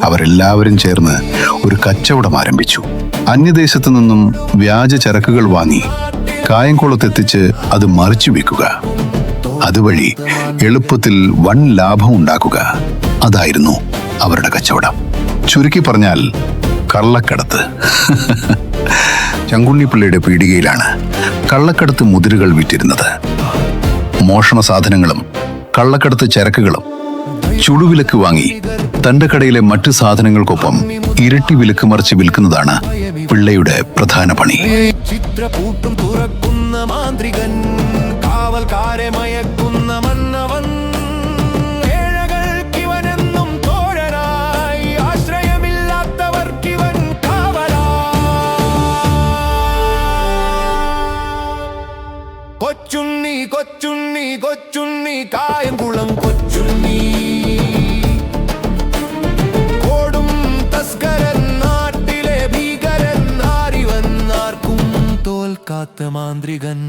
അവരെല്ലാവരും ചേർന്ന് ഒരു കച്ചവടം ആരംഭിച്ചു. അന്യദേശത്തു നിന്നും വ്യാജ ചരക്കുകൾ വാങ്ങി കായംകുളത്തെത്തിച്ച് അത് മറിച്ചു വെക്കുക. അതുവഴി എളുപ്പത്തിൽ വൻ ലാഭം ഉണ്ടാക്കുക. അതായിരുന്നു അവരുടെ കച്ചവടം. ചുരുക്കി പറഞ്ഞാൽ കള്ളക്കടത്ത്. ചങ്കുണ്ണിപ്പിള്ളയുടെ പീടികയിലാണ് കള്ളക്കടത്ത് മുതിരുകൾ വിറ്റിരുന്നത്. മോഷണ സാധനങ്ങളും കള്ളക്കടത്ത് ചരക്കുകളും ചുടുവിലക്ക് വാങ്ങി തന്റെ കടയിലെ മറ്റു സാധനങ്ങൾക്കൊപ്പം ഇരട്ടി വിലക്ക് മറിച്ച് വിൽക്കുന്നതാണ് പിള്ളയുടെ പ്രധാന പണി. ചിത്രപൂട്ടും തുറക്കുന്ന മാന്ത്രികൻ, കാവൽക്കാരെ മയക്കുന്ന മന്നവൻ, ഏഴകൾക്കിവനെന്നും തോഴനായി, ആശ്രയമില്ലാത്തവർക്കിവൻ കാവലാ. കൊച്ചുണ്ണി കൊച്ചുണ്ണി കൊച്ചുണ്ണി കായംകുളം കൊച്ചുണ്ണി, ഓടും തസ്കരൻ, നാട്ടിലെ ഭീകരൻ, ആരിവന്നാർക്കും തോൽക്കാത്ത മാന്ത്രികൻ.